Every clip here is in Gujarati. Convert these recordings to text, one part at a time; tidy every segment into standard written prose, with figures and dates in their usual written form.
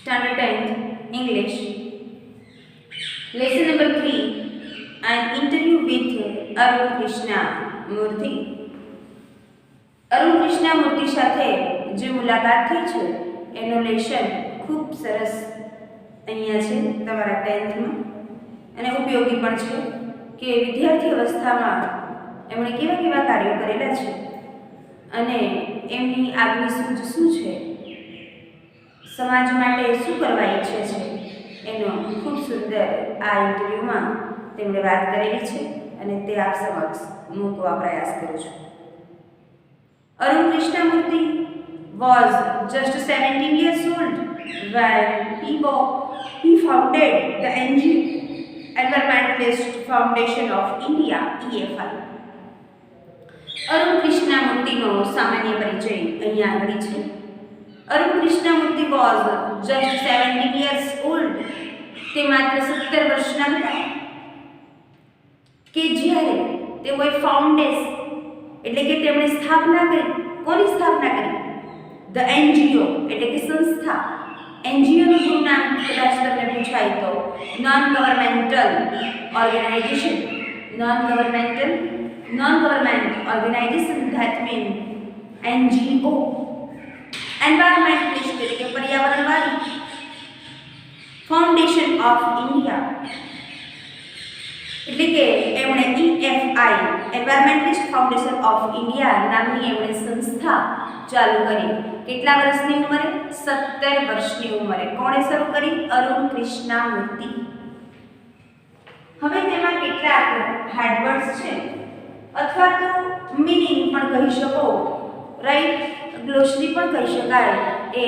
Standard 10th English. Lesson number 3, an interview with Arun Krishnamurthy. Arun Krishnamurthy સાથે જે મુલાકાત થઈ છે એનું લેશન ખૂબ સરસ અહીંયા છે તમારા 10thમાં અને ઉપયોગી પણ છે કે વિદ્યાર્થી અવસ્થામાં એમણે કેવા કેવા કાર્યો કરેલા છે અને એમની આગવી સૂઝ શું છે, સમાજ માટે શું કરવા ઈચ્છે છે એનો ખૂબ સુંદર આ ઇન્ટરવ્યૂમાં તેમણે વાત કરેલી છે અને તે આપ સમક્ષ મૂકવા પ્રયાસ કરું છું. Arun Krishnamurthy was just 17 years old when he founded the Environmentalist Foundation of India, EFI. Arun કૃષ્ણમૂર્તિનો સામાન્ય પરિચય અહીંયા આગળ છે. Arun Krishnamurthy was just 17 years old. તે માત્ર 17 વર્ષના હતા કે જ્યારે તેઓએ ફાઉન્ડેશન એટલે કે તેમણે સ્થાપના કરી. કોની સ્થાપના કરી? ધ એનજીઓ એટલે કે સંસ્થા. એનજીઓનું પૂરું નામ કદાચ તમને પૂછાય તો non government organisation, that mean NGO. Environmentalist એટલે કે પર્યાવરણવાદી. ફાઉન્ડેશન ઓફ ઇન્ડિયા એટલે કે એમણે EFI environmentalist foundation of India નામની એમણે સંસ્થા ચાલુ કરી. કેટલા વર્ષની ઉંમરે? 17 વર્ષની ઉંમરે. કોણે શરૂ કરી? અરુણ કૃષ્ણમૂર્તિ. હવે તેમાં કેટલાક હાર્ડવર્ડ્સ છે અથવા તો મીનિંગ પણ કહી શકો, રાઈટ, ગ્લોસરી પણ કહી શકાય. એ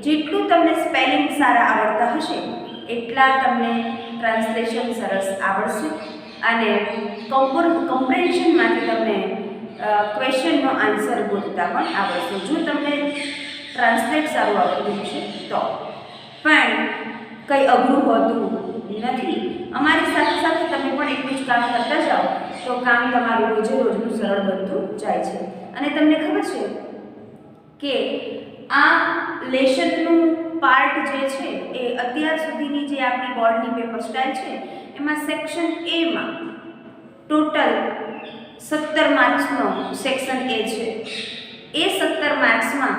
જેટલું તમને સ્પેલિંગ સારા આવડતા હશે એટલા તમને ટ્રાન્સલેશન સરસ આવડશે અને કોમ્પ્રેન્શનમાંથી તમને ક્વેશ્ચનનો આન્સર ગોતતા પણ આવડશે જો તમને ટ્રાન્સલેટ સારું આવડતું હશે તો. પણ કંઈ અઘરું હોતું નથી. અમારી સાથે સાથે તમે પણ એટલું જ કામ કરતા જાઓ તો કામ તમારું રોજે રોજનું સરળ બનતું જાય છે. અને તમને ખબર છે કે આ લેશનનું પાર્ટ જે છે એ અત્યાર સુધીની જે આપણી બોર્ડની પેપર સ્ટાઇલ છે એમાં સેક્શન એમાં ટોટલ 17 માર્ક્સનો સેક્શન એ છે. એ 17 માર્ક્સમાં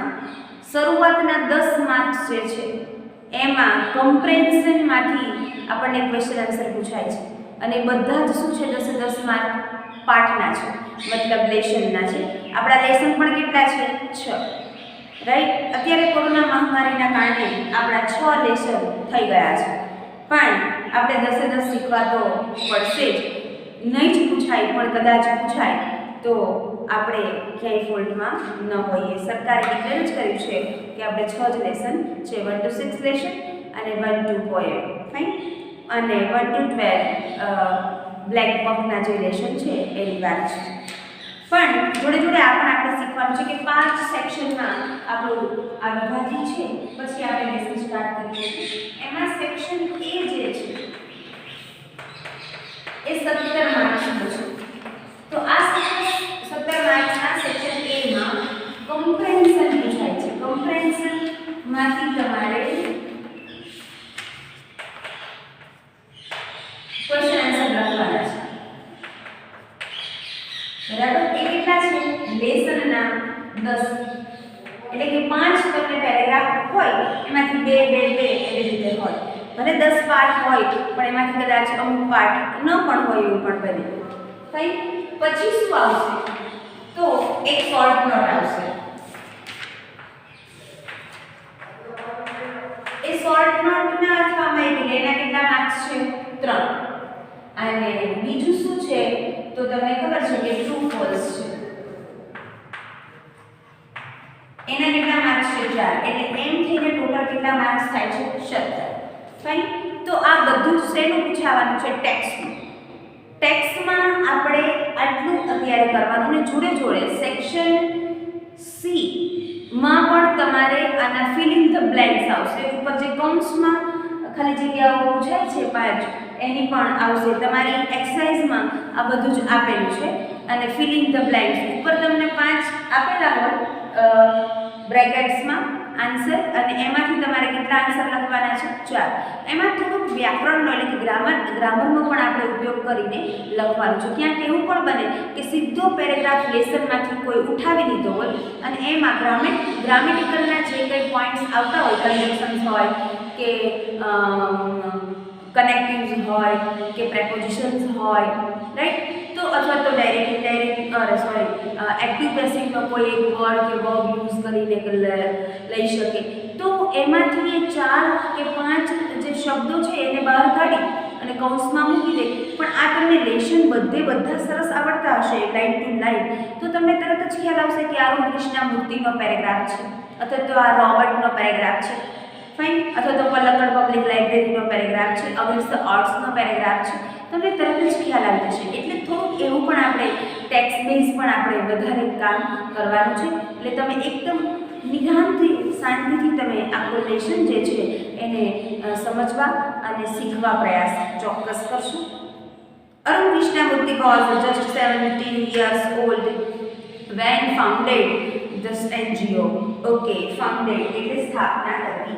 શરૂઆતના 10 માર્ક્સ જે છે એમાં કમ્પ્રેન્શનમાંથી આપણને ક્વેશ્ચન આન્સર પૂછાય છે અને બધા જ શું છે 10 માર્ક પાઠના છે, મતલબ લેશનના છે. આપણા લેશન પણ કેટલા છે? 6, રાઈટ. અત્યારે કોરોના મહામારીના કારણે આપણા 6 લેશન થઈ ગયા છે પણ આપણે 10 શીખવા તો પડશે જ. નહીં જ પૂછાય પણ કદાચ પૂછાય તો આપણે ક્યાંય ફોલ્ટમાં ન હોઈએ. સરકારે ડિક્લેર જ કર્યું છે કે આપણે 6 જ લેસન છે, 1 to 6 લેશન અને 1 to પોએમ, ફાઇન, અને 1 to 12 બ્લેક બકના જે લેશન છે એની વાત છે. પણ જોડે જોડે આપણે શીખવાનું છે કે 5 સેક્શનમાં આપણું આ વિભાજન છે. પછી આપણે લેસન સ્ટાર્ટ કરીએ. એમાં સેક્શન એ જે છે એ 17 માર્ક્સનું છે. તો આ 17 માર્ક્સના સેક્શન એ માં કમ્પ્રેન્શન પૂછાય છે. કમ્પ્રેન્શનમાંથી તમારે ક્વેશ્ચન આન્સર લખવાના છે, બરાબર. એ કેટલા છે? લેસનના 10 એટલે કે 5 તમને પેરેગ્રાફ હોય એમાંથી 2 એવી રીતે હોય. ભલે 10 પાઠ હોય પણ એમાંથી કદાચ અમુક પાઠ ન પણ હોય એવું પણ બને. કઈ પછી શું આવશે? તો એક શોર્ટ નોટ આવશે. એ શોર્ટ નોટના અથવા મેઇલ એના કેટલા માર્ક્સ છે? 3. અને બીજું શું છે તો તમને ખબર છે કે ટ્રુ ફોલ્સ છે. એના કેટલા માર્ક્સ છે? 4. એટલે એમ થઈને ટોટલ કેટલા માર્ક્સ થાય છે? 17. ફાઇન. તો આ બધું જ શેનું પૂછાવાનું છે? ટેક્સ્ટનું. ટેક્સ્ટમાં આપણે આટલું અત્યારે કરવાનું અને જોડે જોડે સેક્શન સી માં પણ તમારે આના ફિલિંગ ધ બ્લેન્ક્સ આવશે. ઉપર જે કૌંસમાં ખાલી જગ્યાઓ પૂછાય છે 5 એની પણ આવશે. તમારી એક્સરસાઇઝમાં આ બધું જ આપેલું છે અને ફિલિંગ ધ બ્લેન્ક્સ ઉપર તમને 5 આપેલા હોય બ્રેકેટ્સમાં આન્સર, અને એમાંથી તમારે કેટલા આન્સર લખવાના છે? 4. એમાં થોડુંક વ્યાકરણનો એટલે કે ગ્રામરનો પણ આપણે ઉપયોગ કરીને લખવાનું છે. ક્યાંક એવું પણ બને કે સીધો પેરેગ્રાફ લેસનમાંથી કોઈ ઉઠાવી લીધો હોય અને એમાં ગ્રામેટિકલના જે કંઈ પોઈન્ટ્સ આવતા હોય, કન્જક્શન્સ હોય કે કનેક્ટિવ્સ હોય કે પ્રેપોઝિશન્સ હોય, રાઈટ, તો અથવા તો એક્ટિવ પેસિવનો કોઈ એક વર્ડ કે વર્બ યુઝ કરીને લઈ શકે, તો એમાંથી એ 4 કે 5 જે શબ્દો છે એને બહાર કાઢી અને કૌંસમાં મૂકી દે. પણ આ તમને લેશન બધા સરસ આવડતા હશે લાઈન ટુ લાઈન, તો તમને તરત જ ખ્યાલ આવશે કે આ કૃષ્ણમૂર્તિનો પેરેગ્રાફ છે, અથવા તો આ રોબર્ટનો પેરેગ્રાફ છે, ફાઇન, અથવા તો પલક્કડ પબ્લિક લાઇબ્રેરીનો પેરેગ્રાફ છે, અગેન્સ્ટ ધ ઓડ્સનો પેરેગ્રાફ છે. તમને તરત જ ખ્યાલ આવી જશે. એટલે થોડુંક એવું પણ આપણે ટેક્સ્ટ બેઝ પણ આપણે વધારે કામ કરવાનું છે. એટલે તમે એકદમ નિધાનથી શાંતિથી તમે આખો લેશન જે છે એને સમજવા અને શીખવા પ્રયાસ ચોક્કસ કરશો. Arun Krishnamurthy was just 17 years old when founded this NGO. Okay, founded એટલે સ્થાપના કરવી.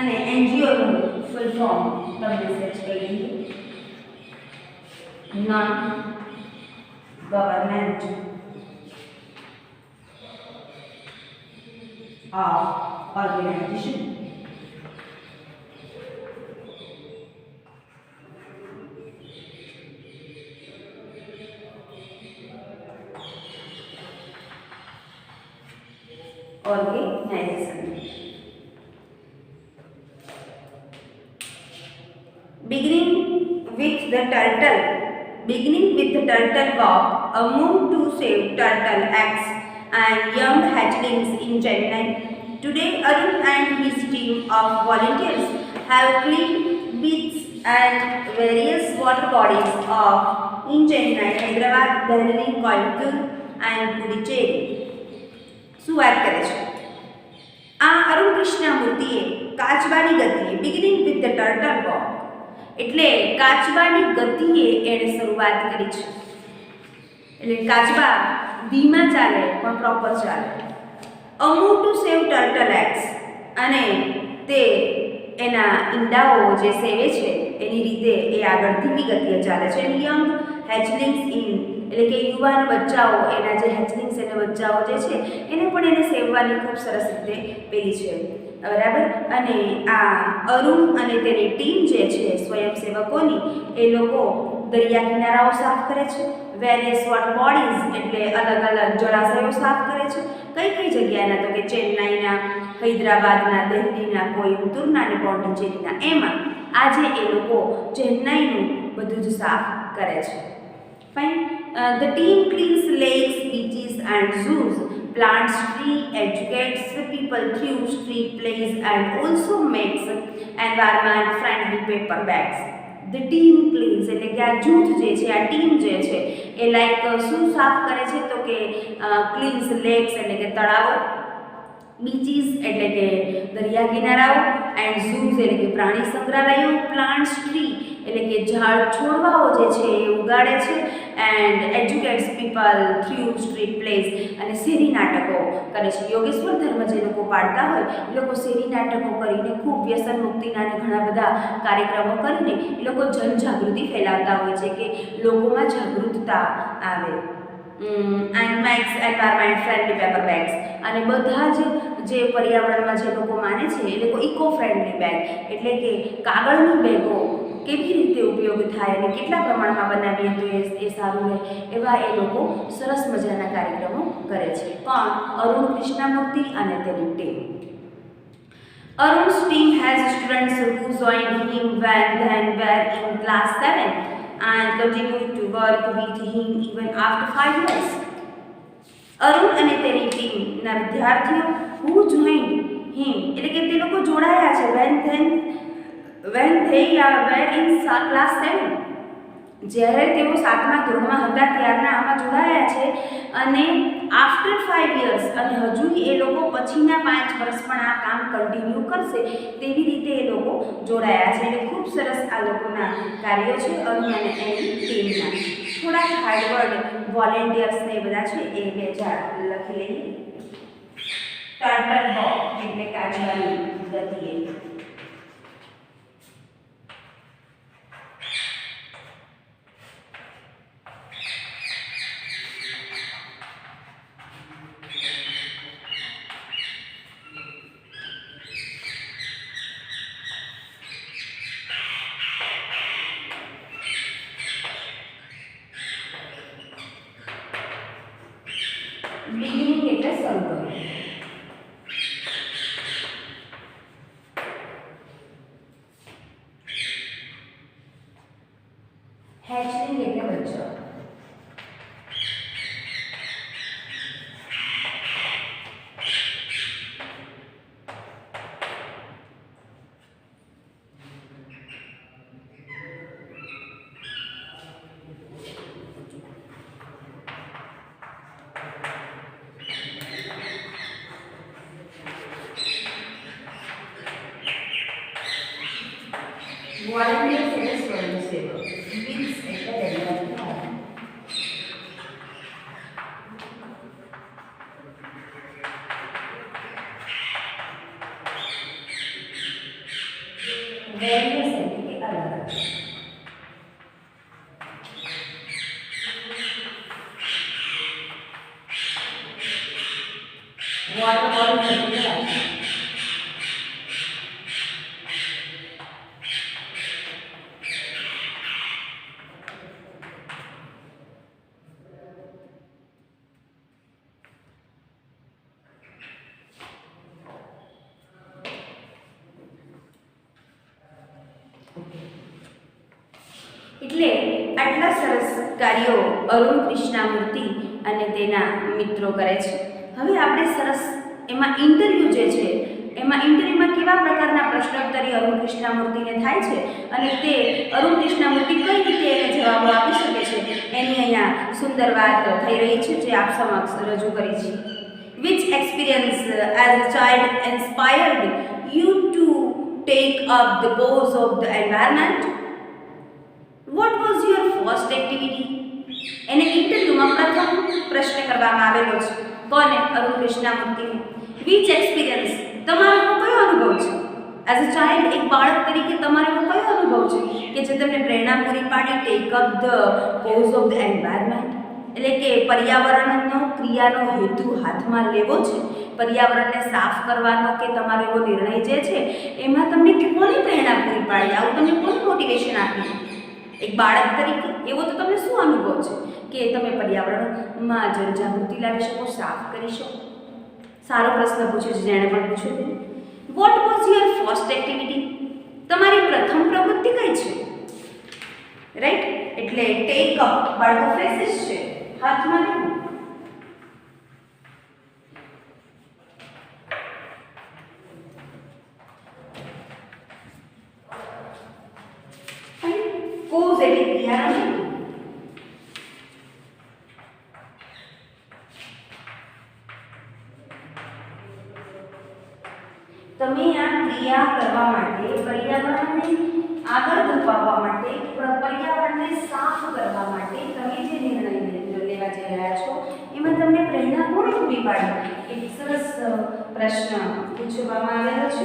અને NGO નું ફૂલ ફોર્મ તમને સર્ચ કરી લીધું. Non government organisation. Beginning with the turtle walk, a move to save turtle eggs and young hatchlings in Chennai. Today, Arun and his team of volunteers have cleaned beaches and various water bodies in Chennai, Hyderabad, Delhi, Coimbatore and Puducherry. શું વાત કરે છે? આ અરુણ કૃષ્ણમૂર્તિએ કાચબાની ગતિએ beginning with the turtle walk એટલે કાચબાની ગતિએ એણે શરૂઆત કરી છે. એટલે કાચબા ધીમા ચાલે પણ પ્રોપર ચાલે. અ move to save turtle eggs, અને તે એના ઈંડાઓ જે સેવે છે એની રીતે એ આગળ ધીમી ગતિએ ચાલે છે. યંગ હેચલિંગ્સ ઇન એટલે કે યુવાન બચ્ચાઓ, એના જે હેચલિંગ્સ એને બચ્ચાઓ જે છે એને પણ એને સેવવાની ખૂબ સરસ રીતે પેલી છે, બરાબર. અને આ અરુણ અને તેની ટીમ જે છે સ્વયંસેવકોની, એ લોકો દરિયા કિનારાઓ સાફ કરે છે. વેરિયસ વોટર બોડીઝ એટલે અલગ અલગ જળાશયો સાફ કરે છે. કઈ જગ્યાના? તો કે ચેન્નાઈના, હૈદરાબાદના, દિલ્હીના, કોઈમ્બતુરના અને પોંડિચેરીના. એમાં આજે એ લોકો ચેન્નાઈનું બધું જ સાફ કરે છે. Fine. The team cleans lakes, beaches and zoos, plants trees, educates people through street plays and also makes environment friendly paper bags. The team cleans એટલે કે આ જૂથ જે છે, આ ટીમ જે છે એ લાઈક શું સાફ કરે છે? તો કે ક્લીન્સ લેક્સ એટલે કે તળાવો, બીચીસ એટલે કે દરિયા કિનારાઓ, એન્ડ ઝૂઝ એટલે કે પ્રાણી સંગ્રહાલયો, પ્લાન્ટ્સ ટ્રી એટલે કે ઝાડ છોડવાઓ જે છે એ ઉગાડે છે, and educates people through street place અને શેરી નાટકો કરે છે. યોગેશ્વર ધર્મ જે લોકો પાળતા હોય એ લોકો શેરી નાટકો કરીને ખૂબ વ્યસન મુક્તિના અને ઘણા બધા કાર્યક્રમો કરીને એ લોકો જનજાગૃતિ ફેલાવતા હોય છે કે લોકોમાં જાગૃતતા આવે. And makes environment friendly paper bags, અને બધા જ જે પર્યાવરણમાં જે લોકો માને છે એ લોકો ઇકો ફ્રેન્ડલી બેગ એટલે કે કાગળની બેગો કેવી રીતે ઉપયોગ થાય અને કેટલા પ્રમાણમાં બનાવીએ તો એ સારું રહે, એવા એ લોકો સરસ મજાના કાર્યક્રમો કરે છે. પણ અરુણ કૃષ્ણમૂર્તિ અને તેની team. Arun's team has students who joined him when they were in class 7 and continued to work with him even after 5 years. Arun અને તેની ટીમના વિદ્યાર્થીઓ who joined him એટલે કે તે લોકો જોડાયા છે when they were in class 7, જ્યારે તેઓ 7મા ધોરણમાં હતા ત્યારના આમાં જોડાયા છે. અને આફ્ટર 5 યર્સ અને હજુ એ લોકો પછીના 5 વર્ષ પણ આ કામ કન્ટિન્યુ કરશે તેવી રીતે એ લોકો જોડાયા છે. એટલે ખૂબ સરસ આ લોકોના કાર્યો છે અરુ અને એની ટીમના. થોડાક હાર્ડવર્ડ વોલેન્ટિયર્સ ને બધા છે એ બે લખી લઈએ. ટર્ટલ વોક એટલે કાચબાની ગતિએ. બિગિનિંગ એટલે શરૂ કરવું. હેચિંગ એટલે બચ્ચો. Volunteers એટલે સ્વયંસેવક. Wings એટલે દરિયાની વેરિયસ એટલે કે અલગ. વોટર બોલ એટલે આટલા સરસ કાર્યો અરુણ કૃષ્ણામૂર્તિ અને તેના મિત્રો કરે છે. હવે આપણે સરસ એમાં ઇન્ટરવ્યૂ જે છે એમાં ઇન્ટરવ્યૂમાં કેવા પ્રકારના પ્રશ્નોત્તરી અરુણ કૃષ્ણામૂર્તિને થાય છે અને તે અરુણ કૃષ્ણામૂર્તિ કઈ રીતે એને જવાબો આપી શકે છે એની અહીંયા સુંદર વાત થઈ રહી છે જે આપ સમક્ષ રજૂ કરી છે. Which experience as a child inspired you to take up the cause of the environment? What was your first activity? એને ઇન્ટરવ્યુમાં પ્રથમ પ્રશ્ન કરવામાં આવેલો છે. કોને? અરુણ કૃષ્ણામૂર્તિને. Which experience તમારો કયો અનુભવ છે? એઝ અ ચાઇલ્ડ એક બાળક તરીકે તમારો કયો અનુભવ છે કે જે તમને પ્રેરણા પૂરી પાડી tech up the cause of the environment, એટલે કે પર્યાવરણનો ક્રિયાનો હેતુ હાથમાં લેવો છે, પર્યાવરણને સાફ કરવાનો કે તમારો એવો નિર્ણય જે છે એમાં તમને કોની પ્રેરણા પૂરી પાડી, આવું તમને કોની મોટિવેશન આપી? એક બાળક તરીકે એવો તો તમને શું અનુભવ છે કે તમે પર્યાવરણમાં જનજાગૃતિ લાવી શકો, સાફ કરી શકો? સારો પ્રશ્ન પૂછ્યો છે જેણે પણ પૂછ્યો છે. What was your first activity? તમારી પ્રથમ પ્રવૃત્તિ કઈ છે? રાઈટ, એટલે ટેક અપ બાળકો ફ્રેસિસ છે, હાથમાં લેવું. કોઝ એટલે ક્રિયાનો હેતુ. તમે આ ક્રિયા કરવા માટે, પર્યાવરણને આગળ ધપાવવા માટે, પર્યાવરણને સાફ કરવા માટે તમે જે નિર્ણય લેવા જઈ રહ્યા છો એમાં તમને પ્રેરણા કોણે પૂરી પાડી? એક સરસ પ્રશ્ન પૂછવામાં આવેલો છે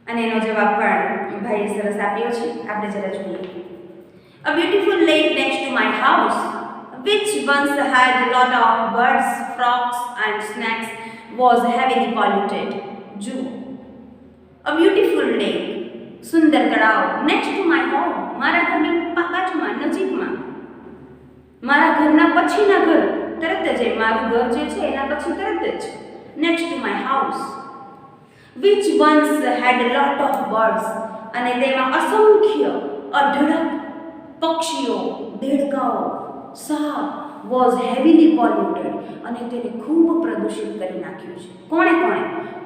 અને એનો જવાબ પણ ભાઈ સરસ આપ્યો છે. આપણે જરા જોઈએ. A beautiful lake next to my house, which once had a lot of birds, frogs and snakes, was heavily polluted. જુઓ, a beautiful lake, સુંદર તળાવ, next to my home, મારા ઘરની બાજુમાં, નજીકમાં, મારા ઘરના પછીના ઘર, તરત જ મારું ઘર જે છે એના પછી તરત જ next to my house, which once had a lot of birds, અને તેમાં અસંખ્ય અઢળક પક્ષીઓ, દેડકાઓ, સાપ, was heavily polluted, અને તેને ખૂબ પ્રદૂષિત કરી નાખ્યું છે. કોણે?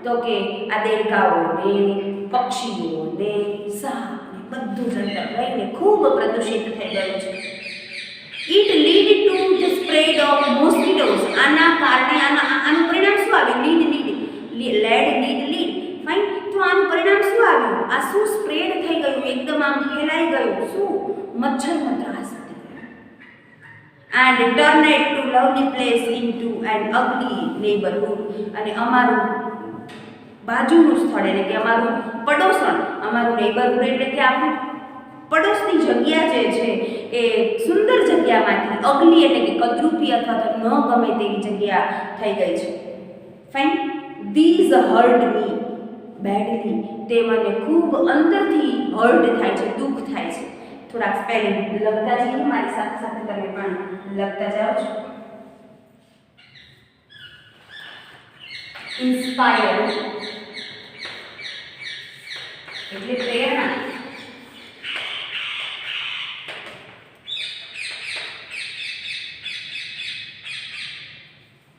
તો કે આ દેડકાઓ ને પક્ષીઓ ને સાપ ને બધું જંતર લઈને ખૂબ પ્રદૂષિત થઈ ગયું છે. It lead to the spread of mosquitoes. આના કારણે આનું પરિણામ શું આવ્યું? Lead fine. તો આનું પરિણામ શું આવ્યું? આ શું સ્પ્રેડ થઈ ગયું? એકદમ આમ ફેલાઈ ગયું. શું? મચ્છરનો ત્રાસ વધી ગયો. And turned to lovely place into an ugly neighbourhood. અને અમારું બાજુનું સ્થળ એટલે કે અમારું પડોસણ, અમારું નેબરહુડ એટલે કે આપણું પડોશની જગ્યા જે છે એ સુંદર જગ્યામાંથી અગલી એટલે કે કદરૂપી અથવા તો ન ગમે તેવી જગ્યા થઈ ગઈ છે. Fine. These hurt me badly. તે મને ખૂબ અંદરથી હર્ટ થાય છે, દુઃખ થાય છે. થોડાક સ્પેલિંગ લખતા જઈએ, મારી સાથે સાથે તમે પણ લખતા જાઓ છો. ઇન્સ્પાયર એટલે પ્રેરણા.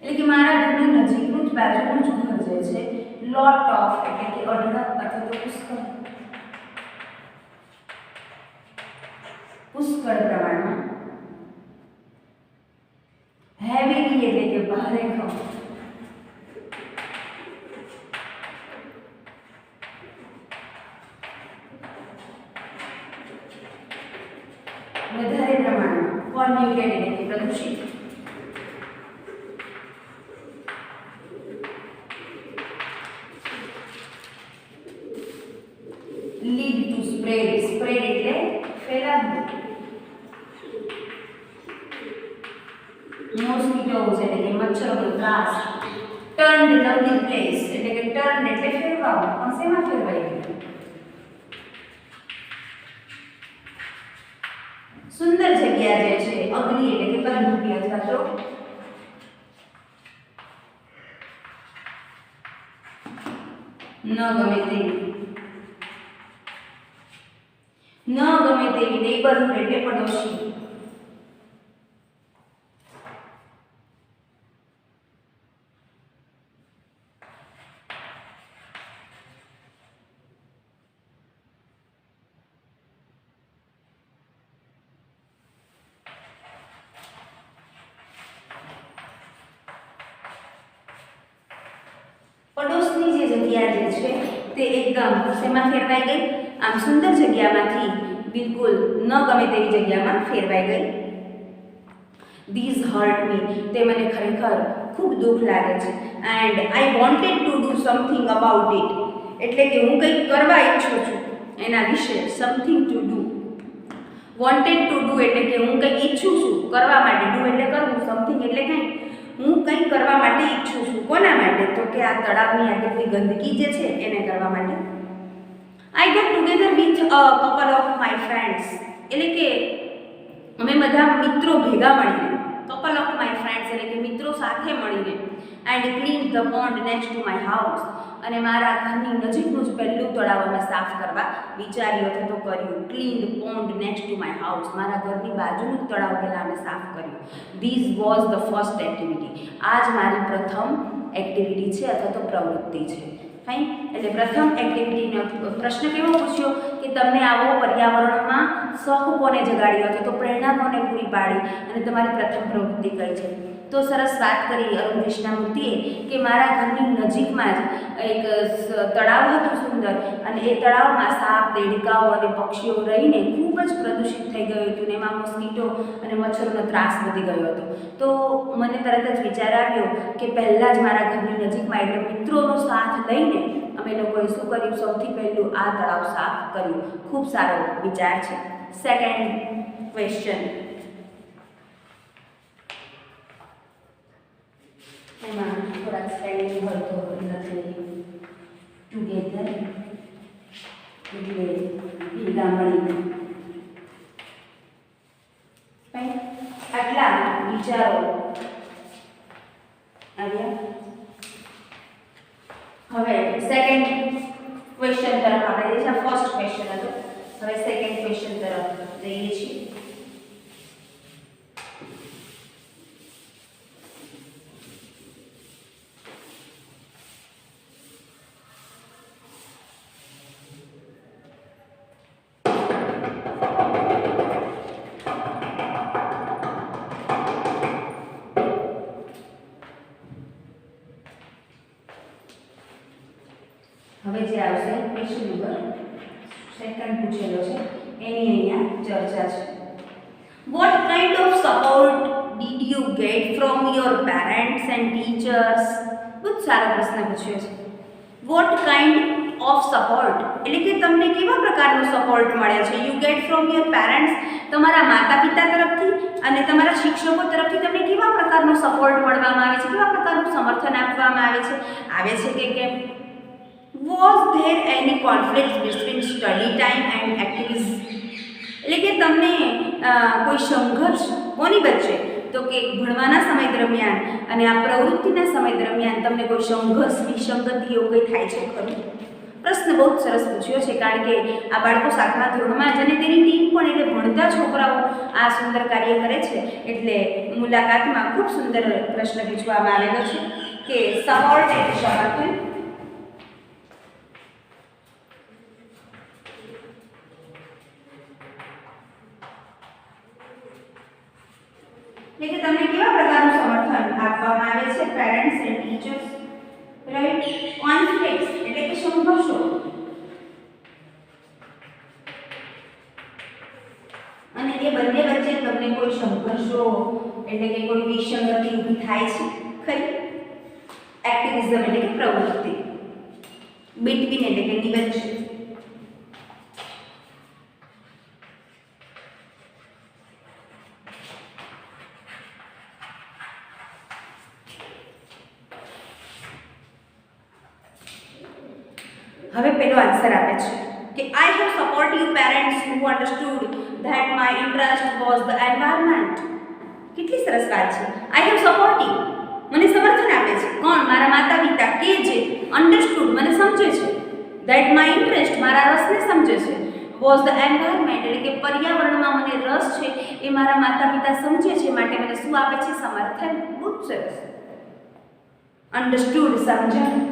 એટલે કે મારા ઘરની નજીકનું જ બાજુનું જ ઘર જે છે. લોટ ઓફ એટલે કે અઢળક અથવા તો પુષ્કળ પ્રમાણમાં. હેવીલી એટલે કે ભારે ખમ. વધારે પ્રમાણમાં. પોલ્યુટેડ એટલે કે પ્રદૂષિત. Lead to spread. સ્પ્રેડ એટલે ફેલાવવું. મોસ્કિટોઝ એટલે કે મચ્છરોનો ત્રાસ. ટર્ન્ડ લવલી પ્લેસ એટલે કે ટર્ન એટલે ફેરવાવું. પણ શેમાં ફેરવાઈ ગયું? સુંદર જગ્યા જે છે અગલી એટલે કે કદરૂપી અથવા તો ન ગમે તેવી નેબરહુડ એટલે પડોશી. પડોશની જે જગ્યા જે છે તે એકદમ શેમાં ફેરવાઈ ગઈ? આમ સુંદર જગ્યામાંથી બિલકુલ ન ગમે તેવી જગ્યામાં ફેરવાઈ ગઈ. These hurt me. તે મને ખરેખર ખૂબ દુઃખ લાગે છે. And I wanted to do something about it. એટલે કે હું કંઈક કરવા ઈચ્છું છું એના વિશે. Something to do. Wanted to do એટલે કે હું કંઈક ઈચ્છું છું કરવા માટે. ડુ એટલે કરવું. સમથિંગ એટલે કંઈક હું કંઈક કરવા માટે ઈચ્છું છું. કોના માટે? તો કે આ તળાવની આટલી ગંદકી જે છે એને કરવા માટે. I got together with a couple of my friends. એટલે કે અમે બધા મિત્રો ભેગા મળીને. કપલ ઓફ માય ફ્રેન્ડ્સ એટલે કે મિત્રો સાથે મળીને. And clean the pond next to my house. અને મારા ઘરની નજીકનું જ પહેલું તળાવ અમે સાફ કરવા વિચાર્યું અથવા તો કર્યું. Clean pond next to my house. મારા ઘરની બાજુનું જ તળાવ પહેલાં અમે સાફ કર્યું. This was the first activity. આ જ મારી પ્રથમ એક્ટિવિટી છે અથવા તો પ્રવૃત્તિ છે. ફાઇન. એટલે પ્રથમ એક્ટિવિટીનો પ્રશ્ન કેવો પૂછ્યો કે તમને આવો પર્યાવરણમાં શોખ કોને જગાડ્યો અથવા તો પ્રેરણા કોને પૂરી પાડી અને તમારી પ્રથમ પ્રવૃત્તિ કઈ છે? તો સરસ વાત કરી અરુણ કૃષ્ણમૂર્તિએ કે મારા ઘરની નજીકમાં જ એક તળાવ હતું સુંદર, અને એ તળાવમાં સાપ, દેડકાઓ અને પક્ષીઓ રહીને ખૂબ જ પ્રદૂષિત થઈ ગયું હતું ને એમાં મોસ્કીટો અને મચ્છરોનો ત્રાસ વધી ગયો હતો. તો મને તરત જ વિચાર આવ્યો કે પહેલાં જ મારા ઘરની નજીકમાં એટલે મિત્રોનો સાથ લઈને અમે લોકોએ શું કર્યું? સૌથી પહેલું આ તળાવ સાફ કર્યું. ખૂબ સારો વિચાર છે. Second question. એમાં થોડાક સ્પેલિંગ હોય તો લખી ટુગેધર એટલે ભેગા મળીને. આટલા વિચારો આવ્યા. હવે સેકન્ડ ક્વેશ્ચન તરફ આપણે જઈએ છીએ. ફર્સ્ટ ક્વેશ્ચન હતો, હવે સેકન્ડ ક્વેશ્ચન તરફ જઈએ છીએ. હવે જે આવશે ક્વેશ્ચન નંબર સેકન્ડ પૂછેલો છે એની અહીંયા ચર્ચા છે. What kind of support did you get from your parents and teachers? બહુ સારો પ્રશ્ન પૂછ્યો છે. What kind of support એટલે કે તમને કેવા પ્રકારનો સપોર્ટ મળે છે? You get from your parents, તમારા માતા પિતા તરફથી અને તમારા શિક્ષકો તરફથી તમને કેવા પ્રકારનો સપોર્ટ મળવામાં આવે છે, કેવા પ્રકારનું સમર્થન આપવામાં આવે છે કે કેમ? Was there any conflict between study time and activities? એટલે કે તમને કોઈ સંઘર્ષ કોની વચ્ચે? તો કે ભણવાના સમય દરમિયાન અને આ પ્રવૃત્તિના સમય દરમિયાન તમને કોઈ સંઘર્ષ વિસંગતિ એવું કંઈ થાય છે ખરું? પ્રશ્ન બહુ જ સરસ પૂછ્યો છે, કારણ કે આ બાળકો 7મા ધોરણમાં જ અને તેની ટીમ પણ એટલે ભણતા છોકરાઓ આ સુંદર કાર્ય કરે છે, એટલે મુલાકાતમાં ખૂબ સુંદર પ્રશ્ન પૂછવામાં આવેલો છે કે સપોર્ટ એટલે સમર્થન. એટલે કે તમને કેવા પ્રકારનું સમર્થન આપવામાં આવે છે? Parents and teachers, right. Conflicts એટલે કે સંઘર્ષો, અને એ બંને વચ્ચે તમને કોઈ સંઘર્ષો એટલે કે કોઈ વિસંગતિ ઊભી થાય છે ખરી? એક્ટિવિઝમ એટલે કે પ્રવૃત્તિ, બિટવીન એટલે કે ની વચ્ચે. હવે પેલો આન્સર આપે છે કે I have supportive parents who understood that my interest was the environment. કેટલી સરસ વાત છે. આઈ હેવ સપોર્ટિવ, મને સમર્થન આપે છે કોણ? મારા માતા પિતા, કે જે અન્ડરસ્ટુડ મને સમજે છે, ધેટ માય ઇન્ટરેસ્ટ મારા રસને સમજે છે, વોઝ ધ એન્વાયરમેન્ટ એટલે કે પર્યાવરણમાં મને રસ છે એ મારા માતા પિતા સમજે છે, માટે મને શું આપે છે? સમર્થન. બહુ સરસ. અન્ડરસ્ટુડ સમજણ.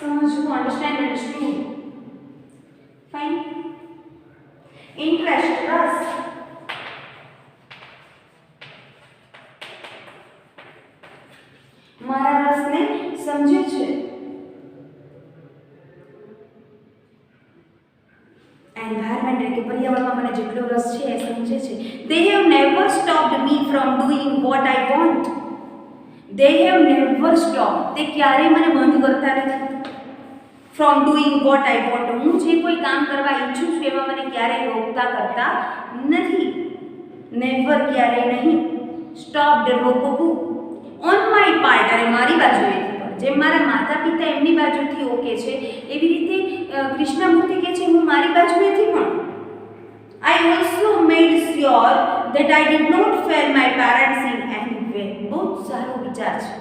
સમજવું, understand, understood. Fine. Interest, રસ. મારા રસને સમજે છે. એન્વાયરમેન્ટ એટલે કે પર્યાવરણમાં મને જેટલો રસ છે એ સમજે છે. They have never stopped me from doing what I want. They have never stopped. તે ક્યારેય મને બંધ કરતા નથી. From doing what I want, હું જે કોઈ કામ કરવા ઈચ્છું છું એમાં મને ક્યારેય રોકતા કરતા નથી. નેવર ક્યારેય નહીં. સ્ટોપ્ડ રોકવું. ઓન માય પાર્ટ અને મારી બાજુએથી પણ, જેમ મારા માતા પિતા એમની બાજુથી ઓકે છે એવી રીતે કૃષ્ણમૂર્તિ કહે છે હું મારી બાજુએથી પણ. I also made sure that I did not fail my parents in any way. બહુ સારો વિચાર છે.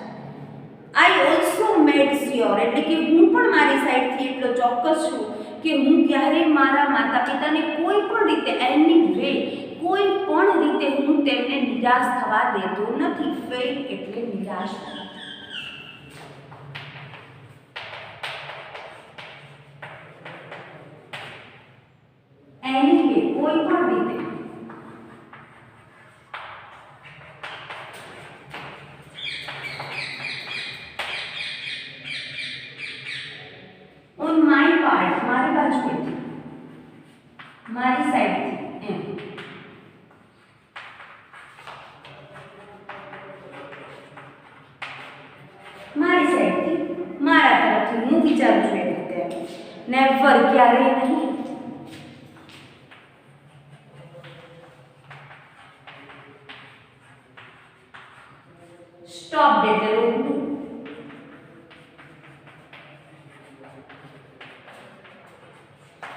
આઈ ઓલ્સો મેડ શ્યોર એટલે કે હું પણ મારી સાઈડથી એટલો ચોક્કસ છું કે હું ક્યારેય મારા માતા પિતાને કોઈ પણ રીતે એની વે કોઈ પણ રીતે હું તેમને નિરાશ થવા દેતો નથી. ફેલ એટલે નિરાશ. એની વે કોઈ પણ રીતે. ઓન માય પાર્ટ મારી બાજુએથી, મારી સાઈડથી એમ. મારી સાઈડથી, મારા તરફથી હું વિચારું છું એ રીતે. નેવર ક્યારેય નહીં. સ્ટોપ એટલે રોકવું.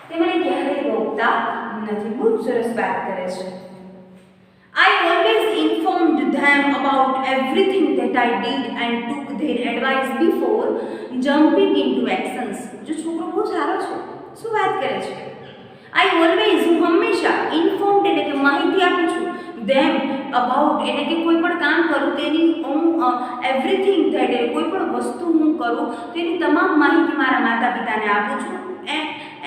તે મને ક્યારેય રોકતા નથી. બહુ સરસ વાત કરે છે. I always informed them about everything that I did and took their advice before jumping into actions. જો છોકરો બહુ સારો છે. શું વાત કરે છે? I always હું હંમેશા informed એટલે કે માહિતી આપું છું. them about એટલે કે કોઈ પણ કામ કરું તેની હું everything that એટલે કોઈ પણ વસ્તુ હું કરું તેની તમામ માહિતી મારા માતા પિતાને આપું છું.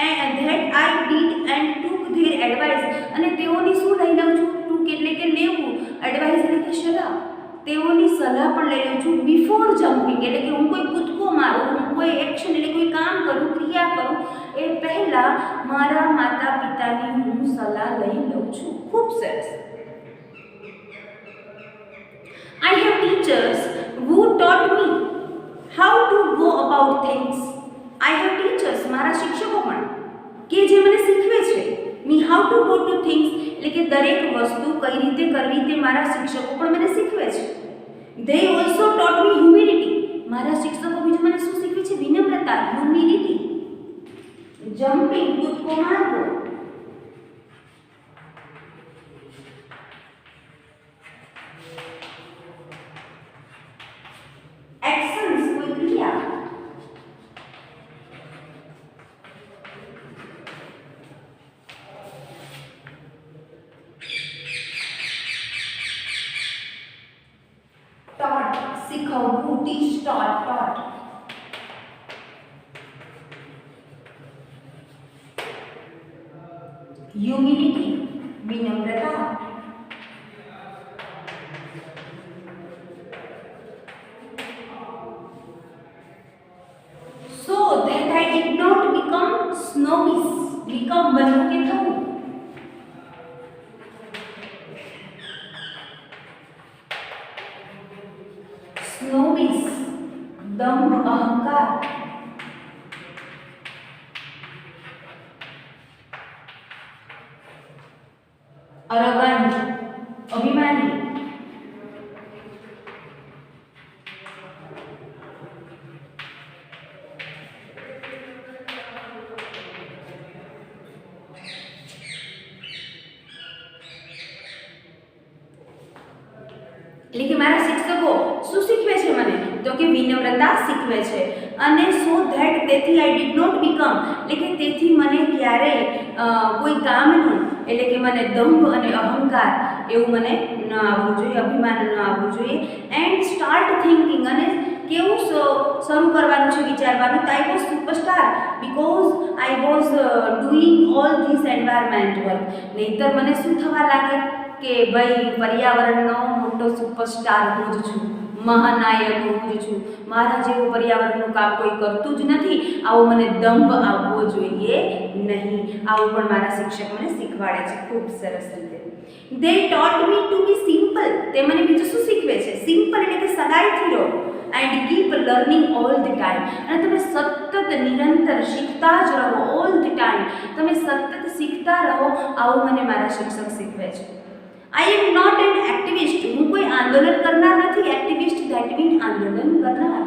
and that I did and took their advice, અને તેઓની શું લઈ લઉં છું, ટૂંક એટલે કે લેવું, એડવાઇસ એટલે કે સલાહ, તેઓની સલાહ પણ લઈ લઉં છું બિફોર જમ્પિંગ, એટલે કે હું કોઈ કૂદકો મારું, હું કોઈ એક્શન એટલે કોઈ કામ કરું, ક્રિયા કરું એ પહેલાં મારા માતા પિતાની હું સલાહ લઈ લઉં છું. ખૂબ સરસ. I have teachers who taught me how to go about things. I have teachers, મારા શિક્ષકો પણ કે જે મને શીખવે છે મી how to go to things, એટલે કે દરેક વસ્તુ કઈ રીતે કરવી તે મારા શિક્ષકો પણ મને શીખવે છે. They also taught me humility. મારા શિક્ષકો બીજું મને શું શીખવે છે? વિનમ્રતા, હ્યુમિલિટી. જમ્પિંગ, કૂદકો મારવો. એક્શન્સ, કોઈ ક્રિયા. taught, શીખવવું, teach, taught. Humility, વિનમ્રતા. So that I did not become snobbish. become બનવું કે થવું. snobbish, દંભ, અહંકાર. arrogant, અભિમાની. એટલે કે મારા શિક્ષકો શું શીખવે છે મને? તો કે વિનમ્રતા શીખવે છે. અને સો ધેટ, તેથી આઈ ડીડ નોટ બીકમ, એટલે કે તેથી મને ક્યારેય કોઈ કામનું, એટલે કે મને દંભ અને અહંકાર એવું મને ન આવવું જોઈએ, અભિમાન ન આવવું જોઈએ. એન્ડ સ્ટાર્ટ થિંકિંગ, અને કેવું શરૂ કરવાનું છે વિચારવાનું. I was superstar because I was doing all this environment work. નહીંતર મને શું થવા લાગે કે ભાઈ પર્યાવરણનો મોટો સુપરસ્ટાર હું જ છું, મહાનાયક હું જ છું, મારા જેવું પર્યાવરણનું કામ કોઈ કરતું જ નથી, આવો મને દંભ આવવો જોઈએ નહીં. આવું પણ મારા શિક્ષક મને શીખવાડે છે ખૂબ સરસ રીતે. They taught me to be simple. તે મને બીજું શું શીખવે છે? સિમ્પલ એટલે કે સદાયથી રહો. And keep learning all the time, અને તમે સતત નિરંતર શીખતા જ રહો. ઓલ ધ ટાઈમ તમે સતત શીખતા રહો, આવું મને મારા શિક્ષક શીખવે છે. આઈ એમ નોટ એન એક્ટિવિસ્ટ. હું કોઈ આંદોલન કરનાર નથી. એક્ટિવિસ્ટ ધેટ મીન આંદોલન કરનાર.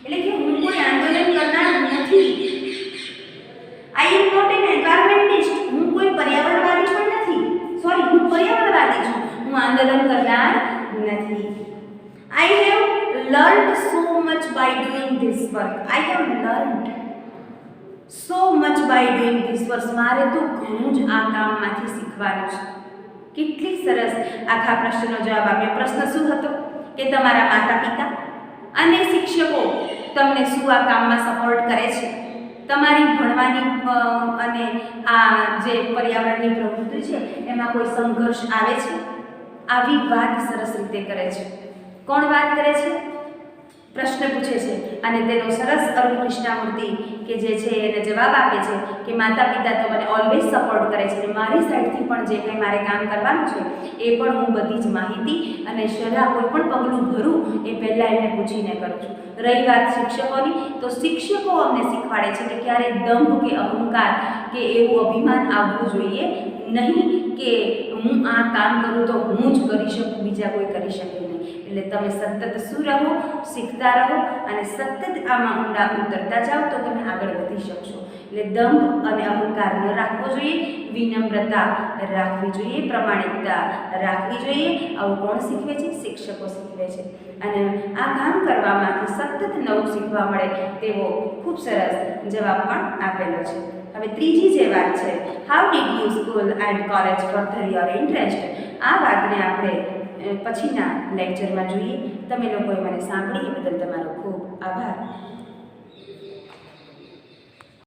એટલે કે હું કોઈ આંદોલન કરનાર નથી. આઈ એમ નોટ એન એન્વાયરમેન્ટિસ્ટ. હું કોઈ પર્યાવરણવાદી પણ નથી. સોરી, હું પર્યાવરણવાદી છું, હું આંદોલન કરનાર નથી. I have learned so much by doing this work. I have learned so much by doing this work. મારે તો ઘણું જ આ કામમાંથી શીખવાનું છે. કેટલી સરસ આખા પ્રશ્નનો જવાબ આપ્યો. પ્રશ્ન શું હતો? કે તમારા માતા પિતા અને શિક્ષકો તમને શું આ કામમાં સપોર્ટ કરે છે? તમારી ભણવાની અને આ જે પર્યાવરણની પ્રવૃત્તિ છે એમાં કોઈ સંઘર્ષ આવે છે? આવી વાત સરસ રીતે કરે છે. કોણ વાત કરે છે? પ્રશ્ન પૂછે છે અને તેનો સરસ અરુણ કૃષ્ણામૂર્તિ કે જે છે એને જવાબ આપે છે કે માતા પિતા તો મને ઓલવેઝ સપોર્ટ કરે છે, અને મારી સાઈડથી પણ જે કંઈ મારે કામ કરવાનું છે એ પણ હું બધી જ માહિતી અને સલાહ કોઈ પણ પગલું ભરું એ પહેલાં એમને પૂછીને કરું છું. રહી વાત શિક્ષકોની, તો શિક્ષકો અમને શીખવાડે છે કે ક્યારે દંભ કે અહંકાર કે એવું અભિમાન આવવું જોઈએ નહીં કે હું આ કામ કરું તો હું જ કરી શકું, બીજા કોઈ કરી શકે નહીં. એટલે તમે સતત શું રહો? શીખતા રહો અને સતત આમાં ઊંડા ઉતરતા જાઓ તો તમે આગળ વધી શકશો. એટલે દંભ અને અહંકાર ન રાખવો જોઈએ, વિનમ્રતા રાખવી જોઈએ, પ્રમાણિકતા રાખવી જોઈએ. આવું કોણ શીખવે છે? શિક્ષકો શીખવે છે. અને આ કામ કરવામાંથી સતત નવું શીખવા મળે તેવો ખૂબ સરસ જવાબ પણ આપેલો છે. હવે ત્રીજી જે વાત છે, how did you school and college further your interest, આ વાતને આપણે પછીના લેક્ચરમાં જોઈએ. તમે લોકોએ મને સાંભળી એ બદલ તમારો ખૂબ આભાર.